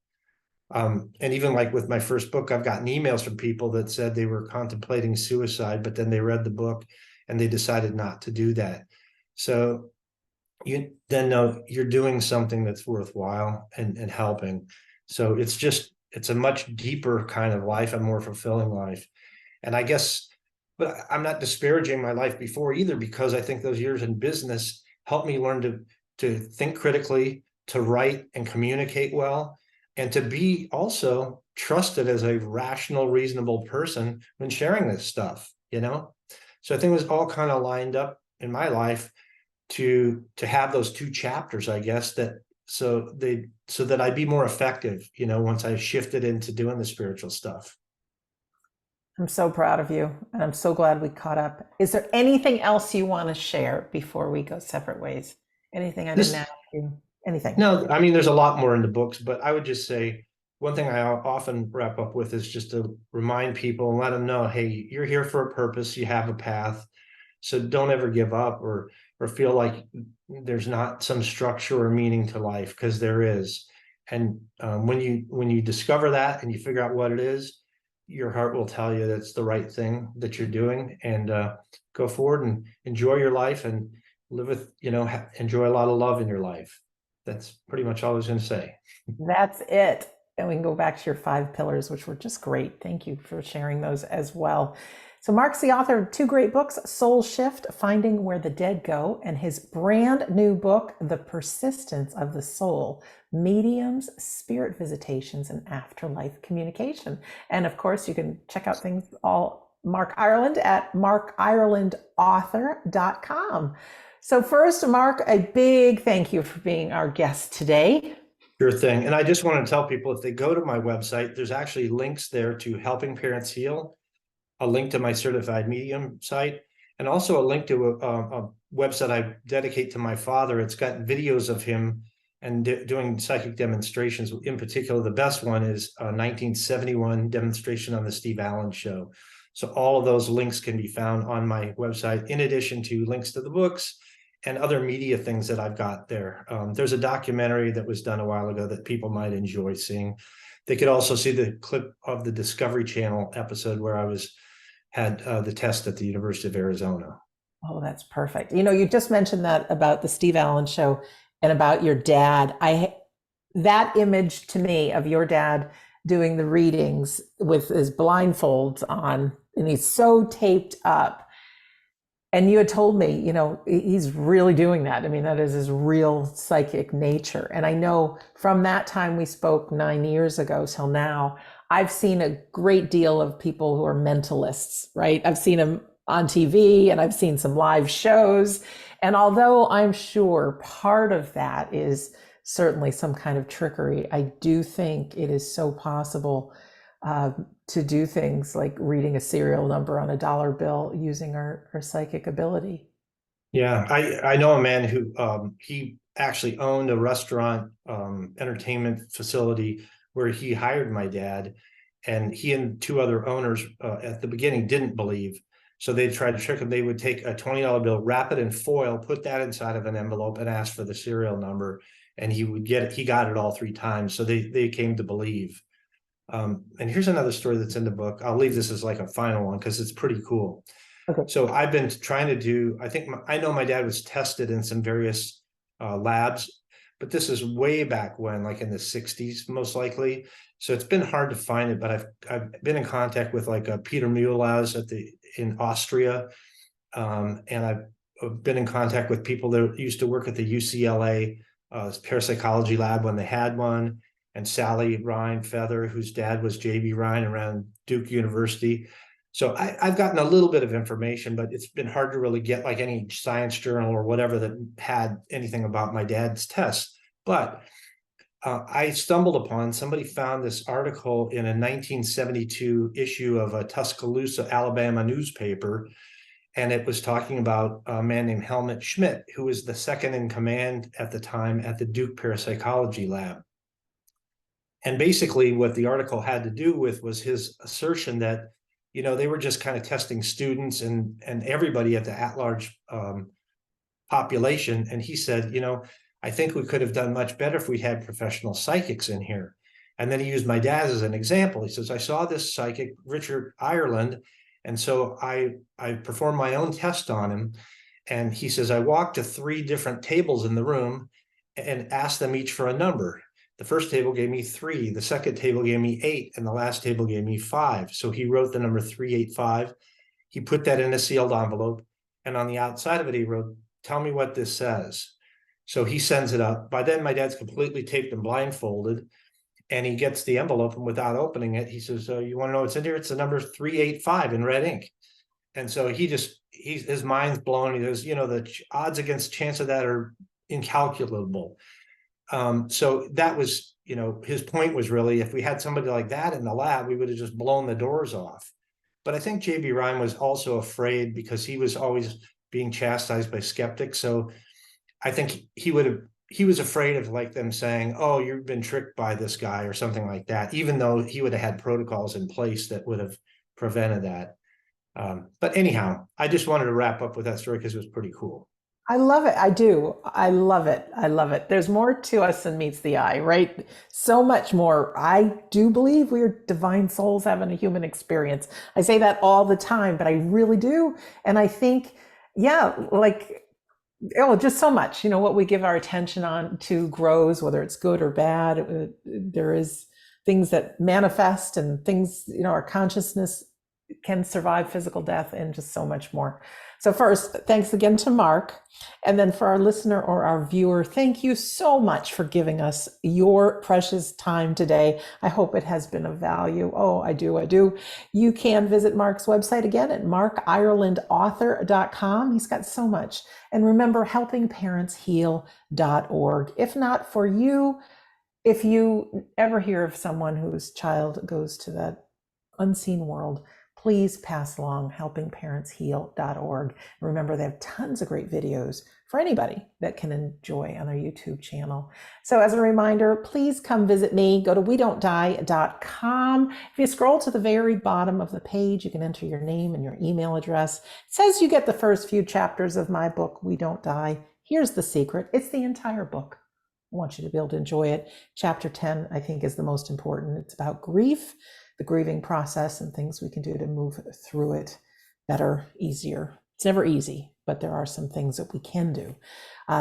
And even like with my first book, I've gotten emails from people that said they were contemplating suicide, but then they read the book and they decided not to do that. So you then know you're doing something that's worthwhile and helping. So it's a much deeper kind of life, a more fulfilling life. And I guess, but I'm not disparaging my life before either, because I think those years in business helped me learn to think critically, to write and communicate well, and to be also trusted as a rational, reasonable person when sharing this stuff, So I think it was all kind of lined up in my life to have those two chapters, I guess, so that I'd be more effective, once I shifted into doing the spiritual stuff. I'm so proud of you, and I'm so glad we caught up. Is there anything else you want to share before we go separate ways? Anything I didn't ask you? Anything? No, I mean, there's a lot more in the books, but I would just say one thing I often wrap up with is just to remind people and let them know, hey, you're here for a purpose. You have a path. So don't ever give up or feel like there's not some structure or meaning to life, because there is. And when you discover that and you figure out what it is, your heart will tell you that's the right thing that you're doing, and go forward and enjoy your life and live with, enjoy a lot of love in your life. That's pretty much all I was going to say. That's it. And we can go back to your 5 pillars, which were just great. Thank you for sharing those as well. So Mark's the author of 2 great books, Soul Shift, Finding Where the Dead Go, and his brand new book, The Persistence of the Soul, Mediums, Spirit Visitations, and Afterlife Communication. And of course, you can check out things all Mark Ireland at markirelandauthor.com. So first, Mark, a big thank you for being our guest today. Sure thing. And I just want to tell people, if they go to my website, there's actually links there to Helping Parents Heal, a link to my certified medium site, and also a link to a website I dedicate to my father. It's got videos of him and doing psychic demonstrations. In particular, the best one is a 1971 demonstration on the Steve Allen Show. So all of those links can be found on my website, in addition to links to the books and other media things that I've got there. There's a documentary that was done a while ago that people might enjoy seeing. They could also see the clip of the Discovery Channel episode where I had the test at the University of Arizona. Oh, that's perfect. You just mentioned that about the Steve Allen Show and about your dad. That image to me of your dad doing the readings with his blindfolds on, and he's so taped up. And you had told me, he's really doing that. I mean, that is his real psychic nature. And I know from that time we spoke 9 years ago till now, I've seen a great deal of people who are mentalists, right? I've seen them on TV and I've seen some live shows. And although I'm sure part of that is certainly some kind of trickery, I do think it is so possible to do things like reading a serial number on a dollar bill using our psychic ability. Yeah, I know a man who he actually owned a restaurant entertainment facility where he hired my dad, and he and 2 other owners at the beginning didn't believe. So they tried to trick him. They would take a $20 bill, wrap it in foil, put that inside of an envelope, and ask for the serial number, and he would get it. He got it all 3 times. So they came to believe. And here's another story that's in the book. I'll leave this as like a final one because it's pretty cool. Okay. So I've been trying to do, I know my dad was tested in some various labs, but this is way back when, like in the 60s, most likely. So it's been hard to find it, but I've been in contact with like Peter Muehlers in Austria. And I've been in contact with people that used to work at the UCLA parapsychology lab when they had one. and Sally Ryan Feather, whose dad was J.B. Ryan around Duke University. So I've gotten a little bit of information, but it's been hard to really get like any science journal or whatever that had anything about my dad's test. But I stumbled upon, somebody found this article in a 1972 issue of a Tuscaloosa, Alabama newspaper, and it was talking about a man named Helmut Schmidt, who was the second in command at the time at the Duke Parapsychology Lab. And basically what the article had to do with was his assertion that, you know, they were just kind of testing students and everybody at the at-large population. And he said, you know, I think we could have done much better if we had professional psychics in here. And then he used my dad as an example. He says, I saw this psychic, Richard Ireland, and so I performed my own test on him. And he says, I walked to 3 different tables in the room and asked them each for a number. The first table gave me 3, the second table gave me 8, and the last table gave me 5. So he wrote the number 385. He put that in a sealed envelope, and on the outside of it, he wrote, tell me what this says. So he sends it up. By then, my dad's completely taped and blindfolded, and he gets the envelope, and without opening it, he says, you want to know what's in here? It's the number 385 in red ink. And so his mind's blown. He goes, you know, the odds against chance of that are incalculable. So that was, you know, his point was really, if we had somebody like that in the lab, we would have just blown the doors off. But I think J.B. Ryan was also afraid because he was always being chastised by skeptics. So I think he was afraid of like them saying, oh, you've been tricked by this guy or something like that, even though he would have had protocols in place that would have prevented that. But anyhow, I just wanted to wrap up with that story because it was pretty cool. I love it. I do. I love it. I love it. There's more to us than meets the eye, right? So much more. I do believe we are divine souls having a human experience. I say that all the time, but I really do. And I think, yeah, like, oh, just so much, you know, what we give our attention on to grows, whether it's good or bad. There is things that manifest and things, you know, our consciousness can survive physical death and just so much more. So first, thanks again to Mark. And then for our listener or our viewer, thank you so much for giving us your precious time today. I hope it has been of value. Oh, I do. I do. You can visit Mark's website again at markirelandauthor.com. He's got so much. And remember, helpingparentsheal.org. If not for you, if you ever hear of someone whose child goes to that unseen world, please pass along helpingparentsheal.org. Remember, they have tons of great videos for anybody that can enjoy on their YouTube channel. So as a reminder, please come visit me. Go to wedon'tdie.com. If you scroll to the very bottom of the page, you can enter your name and your email address. It says you get the first few chapters of my book, We Don't Die. Here's the secret. It's the entire book. I want you to be able to enjoy it. Chapter 10, I think, is the most important. It's about grief, the grieving process, and things we can do to move through it better, easier. It's never easy, but there are some things that we can do.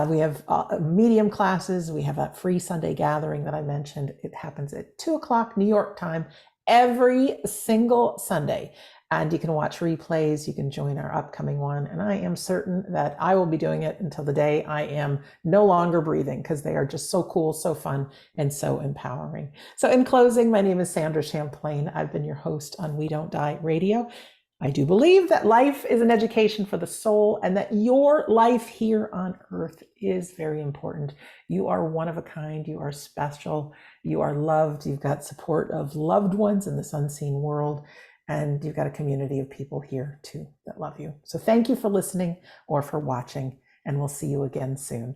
We have medium classes. We have that free Sunday gathering that I mentioned. It happens at 2:00 New York time every single Sunday. And you can watch replays. You can join our upcoming one. And I am certain that I will be doing it until the day I am no longer breathing, because they are just so cool, so fun, and so empowering. So in closing, my name is Sandra Champlain. I've been your host on We Don't Die Radio. I do believe that life is an education for the soul, and that your life here on earth is very important. You are one of a kind. You are special. You are loved. You've got support of loved ones in this unseen world. And you've got a community of people here too that love you. So thank you for listening or for watching, and we'll see you again soon.